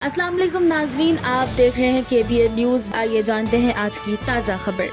السلام علیکم ناظرین، آپ دیکھ رہے ہیں KBN نیوز۔ آئیے جانتے ہیں آج کی تازہ خبر۔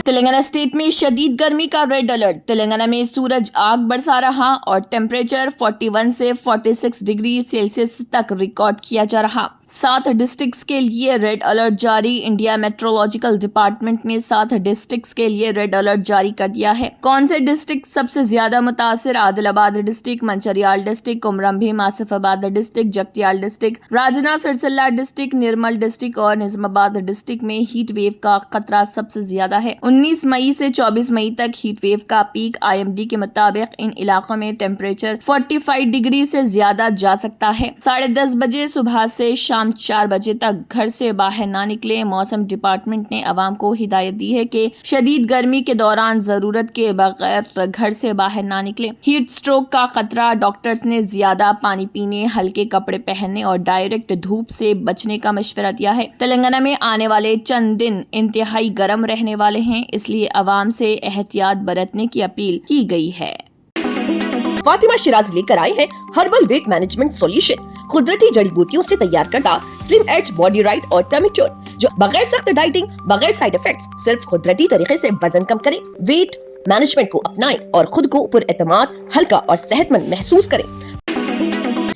تلنگانہ اسٹیٹ میں شدید گرمی کا ریڈ الرٹ۔ تلنگانہ میں سورج آگ برسا رہا اور ٹیمپریچر 41 سے 46 ڈگری سیلسیس تک ریکارڈ کیا جا رہا۔ 7 ڈسٹرکٹس کے لیے ریڈ الرٹ جاری۔ انڈیا میٹرولوجیکل ڈپارٹمنٹ نے 7 ڈسٹرکٹس کے لیے ریڈ الرٹ جاری کر دیا ہے۔ کون سے ڈسٹرکٹ سب سے زیادہ متاثر؟ عادل آباد ڈسٹرکٹ، منچریال ڈسٹرکٹ، کمرم بھیم آصف آباد district, Jagtial district, Rajanna Sirsilla district, نرمل ڈسٹرکٹ اور نظام آباد ڈسٹرکٹ میں ہیٹ ویو کا خطرہ سب سے زیادہ ہے۔ 19 مئی سے 24 مئی تک ہیٹ ویو کا پیک IMD کے مطابق ان علاقوں میں ٹیمپریچر 45 ڈگری سے زیادہ جا سکتا ہے۔ 10:30 بجے صبح سے شام 4 بجے تک گھر سے باہر نہ نکلیں۔ موسم ڈپارٹمنٹ نے عوام کو ہدایت دی ہے کہ شدید گرمی کے دوران ضرورت کے بغیر گھر سے باہر نہ نکلیں۔ ہیٹ اسٹروک کا خطرہ، ڈاکٹرز نے زیادہ پانی پینے، ہلکے کپڑے پہننے اور ڈائریکٹ دھوپ سے بچنے کا مشورہ دیا ہے۔ تلنگانہ میں آنے والے چند دن انتہائی گرم رہنے والے ہیں، اس لیے عوام سے احتیاط برتنے کی اپیل کی گئی ہے۔ فاطمہ شیرازی لے کر آئے ہیں ہربل ویٹ مینجمنٹ سولوشن، قدرتی جڑی بوٹیوں سے تیار کردہ سلم ایج باڈی رائٹ اور ٹمی ٹون، جو بغیر سخت ڈائٹنگ، بغیر سائیڈ افیکٹس، صرف قدرتی طریقے سے وزن کم کریں۔ ویٹ مینجمنٹ کو اپنائیں اور خود کو پر اعتماد، ہلکا اور صحت مند محسوس کریں۔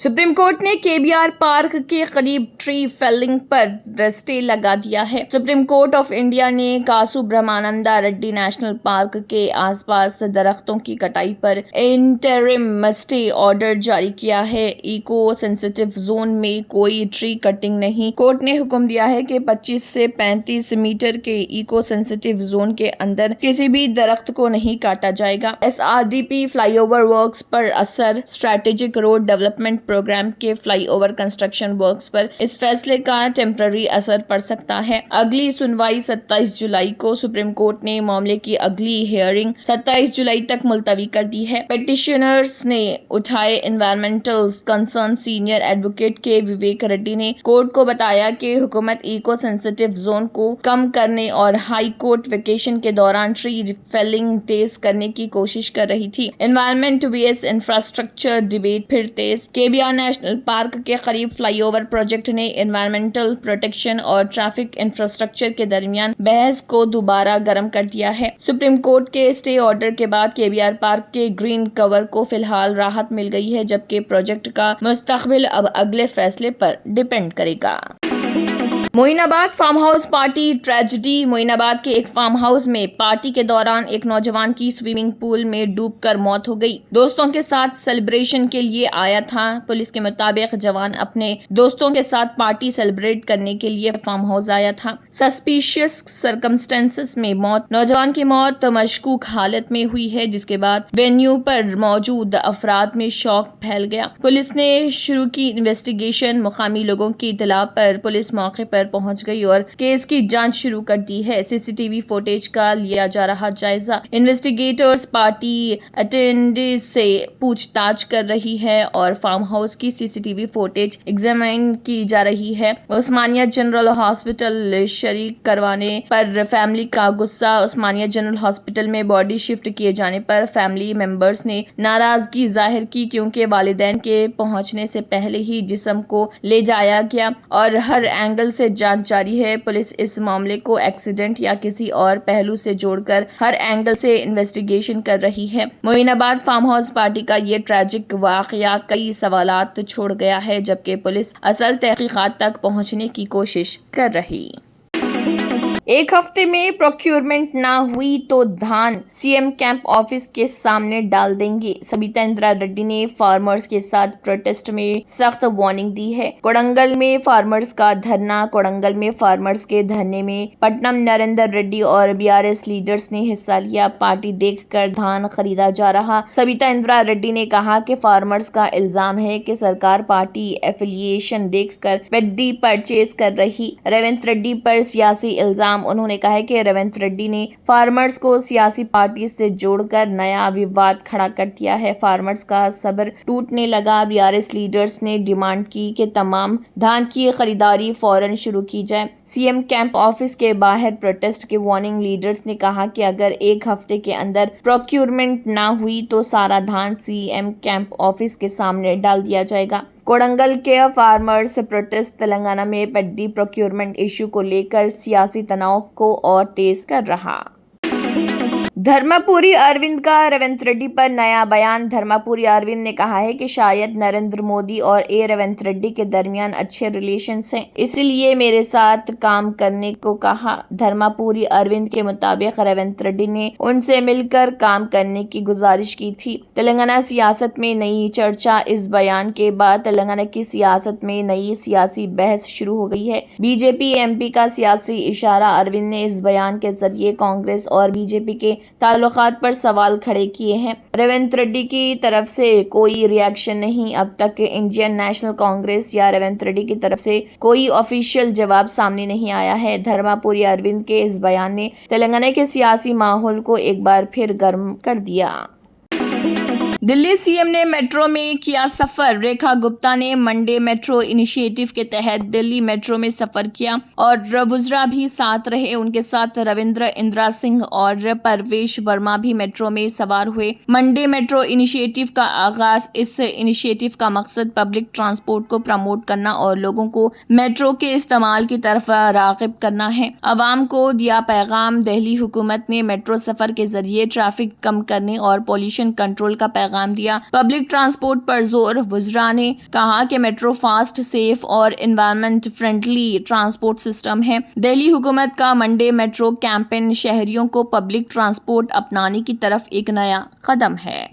سپریم کورٹ نے KBR پارک کے قریب ٹری فیلنگ پر اسٹے لگا دیا ہے۔ سپریم کورٹ آف انڈیا نے کاسو برہمانندا ریڈی نیشنل پارک کے آس پاس درختوں کی کٹائی پر انٹرم اسٹے آرڈر جاری کیا ہے۔ ایکو سینسٹیو زون میں کوئی ٹری کٹنگ نہیں۔ کورٹ نے حکم دیا ہے کہ 25 سے 35 میٹر کے ایکو سینسٹیو زون کے اندر کسی بھی درخت کو نہیں کاٹا جائے گا۔ SRDP فلائی اوور ورکس پر اثر، اسٹریٹجک روڈ ڈیولپمنٹ پروگرام کے فلائی اوور کنسٹرکشن ورکس پر اس فیصلے کا ٹیمپرری اثر پڑ سکتا ہے۔ اگلی سنوائی 27 جولائی کو۔ سپریم کورٹ نے معاملے کی اگلی ہیئرنگ 27 جولائی تک ملتوی کر دی ہے۔ پیٹیشنرز نے اٹھائے انوائرمنٹل کنسرن۔ سینئر ایڈوکیٹ کے وویک ریڈی نے کورٹ کو بتایا کہ حکومت ایکو سینسٹیو زون کو کم کرنے اور ہائی کورٹ ویکیشن کے دوران ٹری فیلنگ تیز کرنے کی کوشش کر رہی تھی۔ انوائرمنٹ vs انفراسٹرکچر ڈیبیٹ پھر تیز۔ KBR نیشنل پارک کے قریب فلائی اوور پروجیکٹ نے انوائرمنٹل پروٹیکشن اور ٹریفک انفراسٹرکچر کے درمیان بحث کو دوبارہ گرم کر دیا ہے۔ سپریم کورٹ کے اسٹے آرڈر کے بعد KBR پارک کے گرین کور کو فی الحال راحت مل گئی ہے، جبکہ پروجیکٹ کا مستقبل اب اگلے فیصلے پر ڈیپینڈ کرے گا۔ معین آباد فارم ہاؤس پارٹی ٹریجڈی۔ معین آباد کے ایک فارم ہاؤس میں پارٹی کے دوران ایک نوجوان کی سوئمنگ پول میں ڈوب کر موت ہو گئی۔ دوستوں کے ساتھ سیلیبریشن کے لیے آیا تھا۔ پولیس کے مطابق جوان اپنے دوستوں کے ساتھ پارٹی سیلیبریٹ کرنے کے لیے فارم ہاؤس آیا تھا۔ سسپیشیس سرکمسٹانسز میں موت۔ نوجوان کی موت مشکوک حالت میں ہوئی ہے، جس کے بعد وینیو پر موجود افراد میں شوق پھیل گیا۔ پولیس نے شروع کی انویسٹیگیشن۔ مقامی لوگوں کی اطلاع پر پولیس موقع پر پہنچ گئی اور کیس کی جانچ شروع کر دی ہے۔ CCTV فوٹیج کا لیا جا رہا جائزہ۔ انویسٹیگیٹرز پارٹی اٹینڈنٹس سے پوچھ تاچھ کر رہی ہے اور فارم ہاؤس کی CCTV فوٹیج ایگزامائن کی جا رہی ہے۔ عثمانیہ جنرل ہاسپٹل شریک کروانے پر فیملی کا غصہ۔ عثمانیہ جنرل ہاسپٹل میں باڈی شفٹ کیے جانے پر فیملی ممبرز نے ناراضگی ظاہر کی، کیونکہ والدین کے پہنچنے سے پہلے ہی جسم کو لے جایا گیا اور ہر اینگل سے جانچ جاری ہے۔ پولیس اس معاملے کو ایکسیڈنٹ یا کسی اور پہلو سے جوڑ کر ہر اینگل سے انویسٹیگیشن کر رہی ہے۔ معین آباد فارم ہاؤس پارٹی کا یہ ٹریجک واقعہ کئی سوالات چھوڑ گیا ہے، جبکہ پولیس اصل تحقیقات تک پہنچنے کی کوشش کر رہی۔ ایک ہفتے میں پروکیورمنٹ نہ ہوئی تو دھان CM کیمپ آفس کے سامنے ڈال دیں گے۔ سبیتا اندرا ریڈی نے فارمرز کے ساتھ پروٹیسٹ میں سخت وارننگ دی ہے۔ کوڑنگل میں فارمرز کا دھرنا۔ کوڑنگل میں فارمرز کے دھرنے میں پٹنم نریندر ریڈی اور BRS لیڈرز نے حصہ لیا۔ پارٹی دیکھ کر دھان خریدا جا رہا۔ سبیتا اندرا ریڈی نے کہا کہ فارمرز کا الزام ہے کہ سرکار پارٹی ایفیلیشن دیکھ کر پیڈی پرچیز کر رہی۔ ریونت ریڈی پر سیاسی الزام۔ انہوں نے کہا کہ ریونت ریڈی نے فارمرز کو سیاسی پارٹی سے جوڑ کر نیا وواد کھڑا کر دیا ہے۔ فارمرز کا صبر ٹوٹنے لگا۔ BRS لیڈرز نے ڈیمانڈ کی کہ تمام دھان کی خریداری فوراً شروع کی جائے۔ CM کیمپ آفس کے باہر پروٹیسٹ کے وارننگ لیڈرز نے کہا کہ اگر ایک ہفتے کے اندر پروکیورمنٹ نہ ہوئی تو سارا دھان CM کیمپ آفس کے سامنے ڈال دیا جائے گا۔ कोडंगल के फार्मर्स प्रोटेस्ट तेलंगाना में पड्डी प्रोक्योरमेंट इशू को लेकर सियासी तनाव को और तेज कर रहा। धर्मपुरी अरविंद का रेवंत रेड्डी पर नया बयान। धर्मपुरी अरविंद ने कहा है कि शायद नरेंद्र मोदी और रेवंत रेड्डी के दरमियान अच्छे रिलेशंस हैं, इसलिए मेरे साथ काम करने को कहा। धर्मपुरी अरविंद के मुताबिक रेवंत रेड्डी ने उनसे मिलकर काम करने की गुजारिश की थी। तेलंगाना सियासत में नई चर्चा। इस बयान के बाद तेलंगाना की सियासत में नई सियासी बहस शुरू हो गई है। बीजेपी एमपी का सियासी इशारा। अरविंद ने इस बयान के जरिए कांग्रेस और बीजेपी के ताल्लुकात पर सवाल खड़े किए हैं। रेवंत रेड्डी की तरफ से कोई रिएक्शन नहीं। अब तक इंडियन नेशनल कांग्रेस या रेवंत रेड्डी की तरफ से कोई ऑफिशियल जवाब सामने नहीं आया है। धर्मपुरी अरविंद के इस बयान ने तेलंगाना के सियासी माहौल को एक बार फिर गर्म कर दिया। दिल्ली सीएम ने मेट्रो में किया सफर। रेखा गुप्ता ने मंडे मेट्रो इनिशिएटिव के तहत दिल्ली मेट्रो में सफर किया और वुजरा भी साथ रहे। उनके साथ रविंद्र इंदिरा सिंह और परवेश वर्मा भी मेट्रो में सवार हुए। मंडे मेट्रो इनिशिएटिव का आगाज। इस इनिशिएटिव का मकसद पब्लिक ट्रांसपोर्ट को प्रमोट करना और लोगों को मेट्रो के इस्तेमाल की तरफ राग़िब करना है। अवाम को दिया पैगाम। दिल्ली हुकूमत ने मेट्रो सफर के जरिए ट्रैफिक कम करने और पॉल्यूशन कंट्रोल का पैगाम दिया। पब्लिक ट्रांसपोर्ट पर जोर। वुजरा ने कहा कि मेट्रो फास्ट, सेफ और एनवायरमेंट फ्रेंडली ट्रांसपोर्ट सिस्टम है। दिल्ली हुकूमत का मंडे मेट्रो कैंपेन शहरियों को पब्लिक ट्रांसपोर्ट अपनाने की तरफ एक नया कदम है।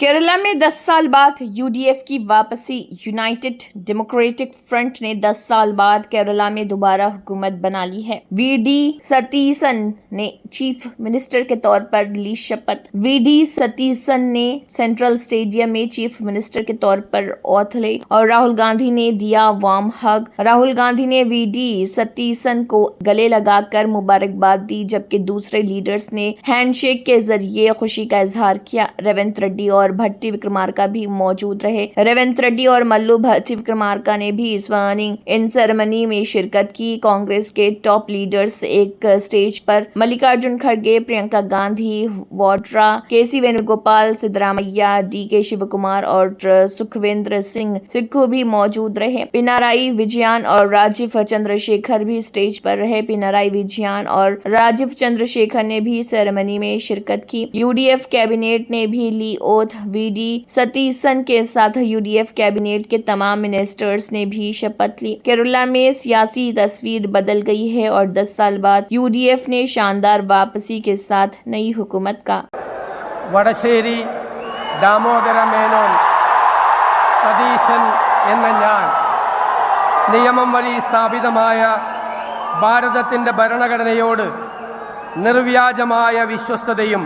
केरला में 10 साल बाद यूडीएफ की वापसी। यूनाइटेड डेमोक्रेटिक फ्रंट ने 10 साल बाद केरला में दोबारा हुकूमत बना ली है। वीडी सतीसन ने चीफ मिनिस्टर के तौर पर ली शपथ। वीडी सतीसन ने सेंट्रल स्टेडियम में चीफ मिनिस्टर के तौर पर ओथ ली और राहुल गांधी ने दिया वार्म हग। राहुल गांधी ने वीडी सतीसन को गले लगाकर मुबारकबाद दी, जबकि दूसरे लीडर्स ने हैंडशेक के जरिए खुशी का इजहार किया। रेवंत रेड्डी और भट्टी विक्रमार्का भी मौजूद रहे। रेवंत रेड्डी और मल्लू भट्टी विक्रमार्का ने भी स्वर्निंग इन सेरेमनी में शिरकत की। कांग्रेस के टॉप लीडर्स एक स्टेज पर मल्लिकार्जुन खड़गे, प्रियंका गांधी वाड्रा, केसी वेणुगोपाल, सिद्धरामैया, डीके शिवकुमार और सुखविंदर सिंह सुक्खू भी मौजूद रहे। पिनाराई विजयन और राजीव चंद्रशेखर भी स्टेज पर रहे। पिनाराई विजयन और राजीव चंद्रशेखर ने भी सेरेमनी में शिरकत की। यूडीएफ कैबिनेट ने भी ली ओथ। वीडी सतीसन के साथ यूडीएफ कैबिनेट के तमाम मिनिस्टर्स ने भी शपथ ली। केरला में सियासी तस्वीर बदल गई है और 10 साल बाद यूडीएफ ने शानदार वापसी के साथ नई हुकूमत का വടശ്ശേരി ദാമോദര മേനോൻ സതീശൻ എന്ന ഞാൻ നിയമം വഴി സ്ഥാപിതമായ ഭാരതത്തിൻ്റെ ഭരണഘടനയോട് നിർവ്യാജമായ വിശ്വസ്തതയും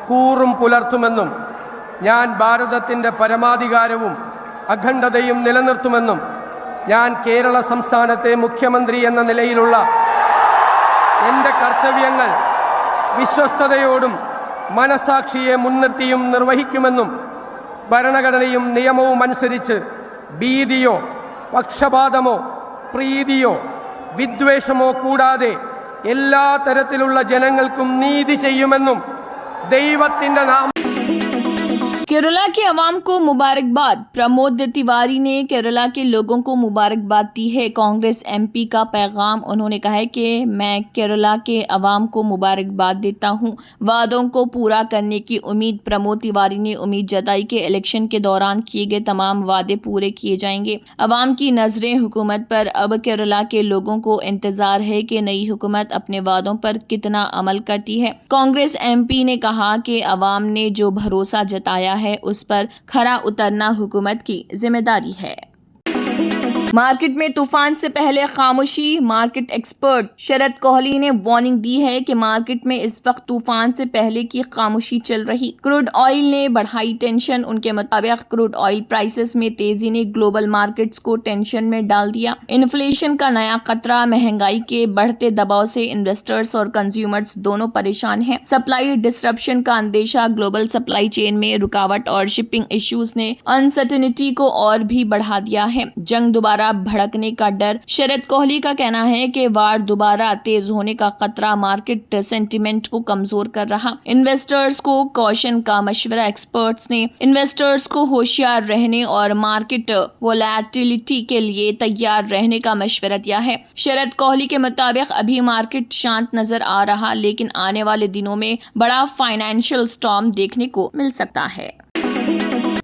കൂറും പുലർത്തുമെന്നും ഞാൻ ഭാരതത്തിൻ്റെ പരമാധികാരവും അഖണ്ഡതയും നിലനിർത്തുമെന്നും ഞാൻ കേരള സംസ്ഥാനത്തെ മുഖ്യമന്ത്രി എന്ന നിലയിലുള്ള എൻ്റെ കർത്തവ്യങ്ങൾ വിശ്വസ്തയോടും മനസാക്ഷിയെ മുൻനിർത്തിയും നിർവഹിക്കുമെന്നും ഭരണഘടനയും നിയമവും അനുസരിച്ച് ഭീതിയോ പക്ഷപാതമോ പ്രീതിയോ വിദ്വേഷമോ കൂടാതെ എല്ലാ തരത്തിലുള്ള ജനങ്ങൾക്കും നീതി ചെയ്യുമെന്നും ദൈവത്തിൻ്റെ നാമം। केरला के अवाम को मुबारकबाद। प्रमोद तिवारी ने केरला के लोगों को मुबारकबाद दी है। कांग्रेस एमपी का पैगाम। उन्होंने कहा है कि मैं केरला के अवाम को मुबारकबाद देता हूं। वादों को पूरा करने की उम्मीद। प्रमोद तिवारी ने उम्मीद जताई कि इलेक्शन के दौरान किए गए तमाम वादे पूरे किए जाएंगे। अवाम की नजरें हुकूमत पर। अब केरला के लोगों को इंतजार है कि नई हुकूमत अपने वादों पर कितना अमल करती है। कांग्रेस एमपी ने कहा कि अवाम ने जो भरोसा जताया है उस पर खरा उतरना हुकूमत की जिम्मेदारी है। मार्केट में तूफान से पहले खामोशी। मार्केट एक्सपर्ट शरद कोहली ने वार्निंग दी है कि मार्केट में इस वक्त तूफान से पहले की खामोशी चल रही। क्रूड ऑयल ने बढ़ाई टेंशन। उनके मुताबिक क्रूड ऑयल प्राइसेस में तेजी ने ग्लोबल मार्केट्स को टेंशन में डाल दिया। इन्फ्लेशन का नया खतरा। महंगाई के बढ़ते दबाव से इन्वेस्टर्स और कंज्यूमर्स दोनों परेशान हैं। सप्लाई डिसरप्शन का अंदेशा। ग्लोबल सप्लाई चेन में रुकावट और शिपिंग इश्यूज ने अनसर्टेनिटी को और भी बढ़ा दिया है। जंग दोबारा दोबारा भड़कने का डर। शरद कोहली का कहना है कि वार दोबारा तेज होने का खतरा मार्केट सेंटिमेंट को कमजोर कर रहा। इन्वेस्टर्स को कॉशन का मशवरा। एक्सपर्ट्स ने इन्वेस्टर्स को होशियार रहने और मार्केट वोलेटिलिटी के लिए तैयार रहने का मशवरा दिया है। शरद कोहली के मुताबिक अभी मार्केट शांत नजर आ रहा, लेकिन आने वाले दिनों में बड़ा फाइनेंशियल स्टॉर्म देखने को मिल सकता है।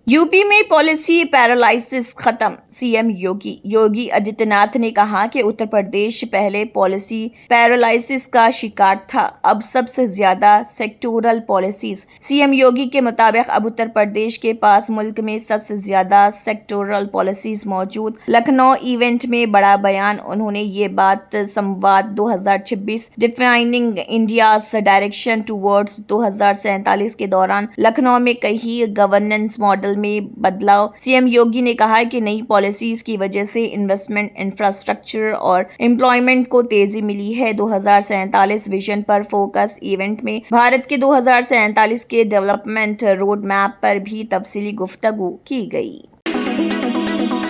यूपी में पॉलिसी पैरालिसिस खत्म। सीएम योगी आदित्यनाथ ने कहा कि उत्तर प्रदेश पहले पॉलिसी पैरालिसिस का शिकार था, अब सबसे ज्यादा सेक्टोरल पॉलिसीज। सीएम योगी के मुताबिक अब उत्तर प्रदेश के पास मुल्क में सबसे ज्यादा सेक्टोरल पॉलिसीज मौजूद। लखनऊ इवेंट में बड़ा बयान। उन्होंने ये बात संवाद 2026 डिफाइनिंग इंडियाज डायरेक्शन टूवर्ड्स 2047 के दौरान लखनऊ में कही। गवर्नेंस मॉडल में बदलाव। सीएम योगी ने कहा कि नई पॉलिसीज की वजह से इन्वेस्टमेंट, इंफ्रास्ट्रक्चर और एम्प्लॉयमेंट को तेजी मिली है। 2047 विजन पर फोकस। इवेंट में भारत के 2047 के डेवलपमेंट रोड मैप पर भी तफसीली गुफ्तगू की गई।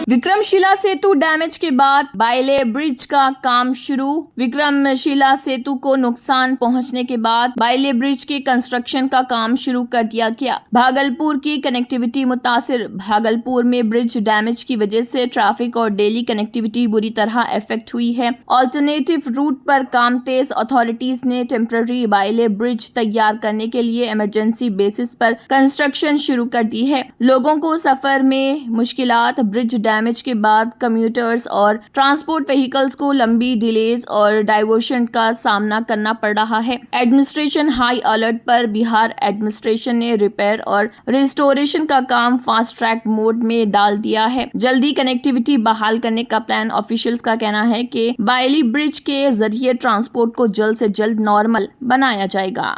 विक्रमशिला सेतु डैमेज के बाद बायले ब्रिज का काम शुरू। विक्रमशिला सेतु को नुकसान पहुंचने के बाद बायले ब्रिज के कंस्ट्रक्शन का काम शुरू कर दिया गया। भागलपुर की कनेक्टिविटी मुतासिर। भागलपुर में ब्रिज डैमेज की वजह से ट्रैफिक और डेली कनेक्टिविटी बुरी तरह इफेक्ट हुई है। ऑल्टरनेटिव रूट पर काम तेज। अथॉरिटीज ने टेम्पररी बायले ब्रिज तैयार करने के लिए इमरजेंसी बेसिस पर कंस्ट्रक्शन शुरू कर दी है। लोगों को सफर में मुश्किलात। ब्रिज डैमेज के बाद कम्यूटर्स और ट्रांसपोर्ट व्हीकल्स को लंबी डिलेज और डाइवर्शन का सामना करना पड़ रहा है। एडमिनिस्ट्रेशन हाई अलर्ट पर। बिहार एडमिनिस्ट्रेशन ने रिपेयर और रिस्टोरेशन का काम फास्ट ट्रैक मोड में डाल दिया है। जल्दी कनेक्टिविटी बहाल करने का प्लान। ऑफिशियल्स का कहना है कि बायली ब्रिज के जरिए ट्रांसपोर्ट को जल्द से जल्द नॉर्मल बनाया जाएगा।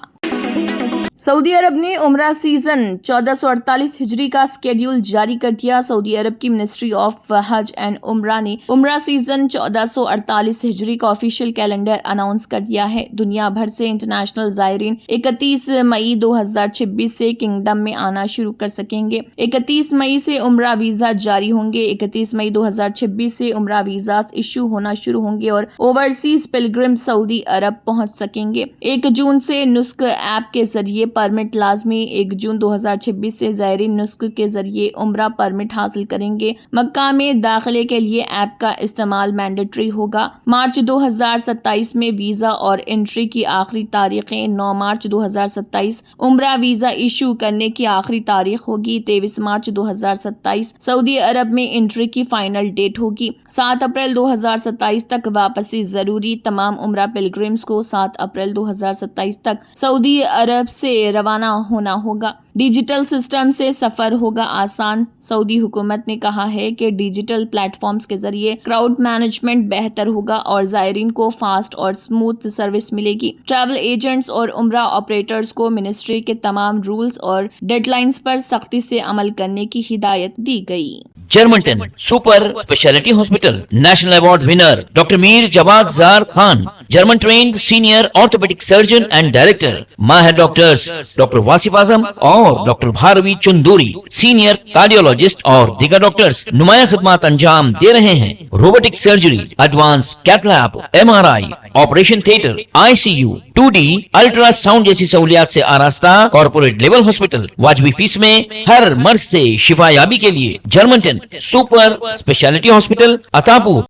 सऊदी अरब ने उम्रा सीजन 1448 हिजरी का स्केड्यूल जारी कर दिया। सऊदी अरब की मिनिस्ट्री ऑफ हज एंड उम्रा ने उम्रा सीजन 1448 हिजरी का ऑफिशियल कैलेंडर अनाउंस कर दिया है। दुनिया भर से इंटरनेशनल जायरीन 31 मई 2026 से किंगडम में आना शुरू कर सकेंगे। 31 मई से उम्रा वीजा जारी होंगे। 31 मई 2026 से उम्रा वीजा इशू होना शुरू होंगे और ओवरसीज पिलग्रिम सऊदी अरब पहुंच सकेंगे। 1 जून से नुस्क ऐप के जरिए परमिट लाजमी। 1 जून 2026 से ज़ायरीन नुस्ख के जरिए उम्रा परमिट हासिल करेंगे। मक्का में दाखिले के लिए ऐप का इस्तेमाल मैंडेटरी होगा। मार्च 2027 में वीज़ा और एंट्री की आखिरी तारीखें। 9 मार्च 2027 उम्रा वीज़ा इशू करने की आखिरी तारीख होगी। 23 मार्च 2027 सऊदी अरब में एंट्री की फाइनल डेट होगी। 7 अप्रैल 2027 तक वापसी जरूरी। तमाम उम्रा पिलग्रिम्स को 7 अप्रैल 2027 तक सऊदी अरब से रवाना होना होगा। डिजिटल सिस्टम से सफर होगा आसान। सऊदी हुकूमत ने कहा है कि डिजिटल प्लेटफॉर्म्स के जरिए क्राउड मैनेजमेंट बेहतर होगा और ज़ायरीन को फास्ट और स्मूथ सर्विस मिलेगी। ट्रैवल एजेंट्स और उम्रा ऑपरेटर्स को मिनिस्ट्री के तमाम रूल्स और डेडलाइंस पर सख्ती से अमल करने की हिदायत दी गई। Germanten super speciality hospital national award winner doctor Mir Jawad Jar Khan, German trained senior orthopaedic surgeon and director. माहिर डॉक्टर्स डॉक्टर वासिफ आजम और doctor Bharvi Chanduri, senior cardiologist और दीगर डॉक्टर्स नुमाया खिदमत अंजाम दे रहे हैं। Robotic surgery, advance cath lab, MRI, operation theatre, ICU, 2D ultrasound जैसी सहूलियात से आरास्ता कॉर्पोरेट लेवल हॉस्पिटल। वाजबी फीस में हर मर्ज से शिफायाबी के लिए Germanton super speciality hospital Attapur.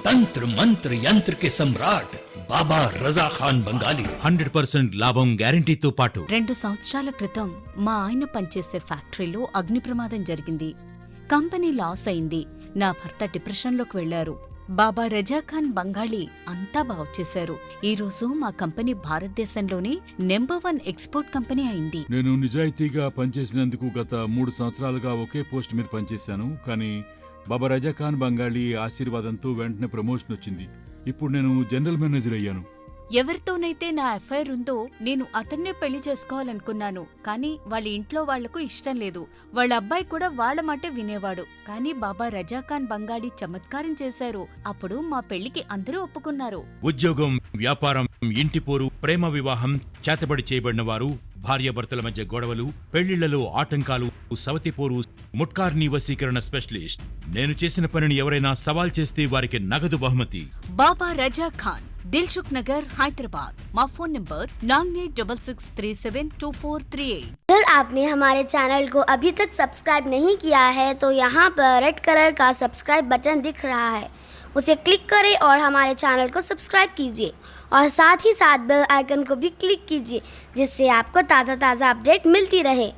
तंत्र मंत्र यंत्र के सम्राट బాబా రజా ఖాన్ బంగాలి 100% లాభం గ్యారెంటీతో పాటు 2 సంవత్సరాల క్రితం మా ఆయన పనిచేసే ఫ్యాక్టరీలో అగ్ని ప్రమాదం జరిగింది. కంపెనీ లాస్ అయింది. నా భర్త డిప్రెషన్లోకి వెళ్లారు. బాబా రజా ఖాన్ బంగాళీ అంతా బాగుచేశారు. ఈ రోజు మా కంపెనీ భారతదేశంలోనే #1 ఎక్స్పోర్ట్ కంపెనీ అయింది. నేను నిజాయితీగా పనిచేసినందుకు గత 3 సంవత్సరాలుగా ఒకే పోస్ట్ మీద పనిచేశాను. కానీ బాబా రజా ఖాన్ బంగాళీ ఆశీర్వాదంతో వెంటనే ప్రమోషన్ వచ్చింది. ఇప్పుడు నేను జనరల్ మేనేజర్ అయ్యాను. ఎవరితోనైతే నా ఎఫ్ఐఆర్ ఉందో నేను అతన్నే పెళ్లి చేసుకోవాలనుకున్నాను. కానీ వాళ్ళ ఇంట్లో వాళ్లకు ఇష్టం లేదు. వాళ్ళ అబ్బాయి కూడా వాళ్ళ మాటే వినేవాడు. కానీ బాబా రజా ఖాన్ బంగాళీ చమత్కారం చేశారు. అప్పుడు మా పెళ్లికి అందరూ ఒప్పుకున్నారు. ఉద్యోగం, వ్యాపారం, ఇంటి పోరు, ప్రేమ వివాహం, చేతబడి చేయబడిన వారు, భార్యాభర్తల మధ్య గొడవలు, పెళ్లిళ్లలో ఆటంకాలు, సవతి పోరు, ముట్కార్ని వశీకరణ స్పెషలిస్ట్. నేను చేసిన పనిని ఎవరైనా సవాల్ చేస్తే వారికి నగదు బహుమతి. బాబా రజా ఖాన్, दिलसुख नगर, हैदराबाद। माँ फोन नंबर 9866372438। अगर आपने हमारे चैनल को अभी तक सब्सक्राइब नहीं किया है तो यहाँ पर रेड कलर का सब्सक्राइब बटन दिख रहा है, उसे क्लिक करें और हमारे चैनल को सब्सक्राइब कीजिए और साथ ही साथ बेल आइकन को भी क्लिक कीजिए जिससे आपको ताज़ा अपडेट मिलती रहे।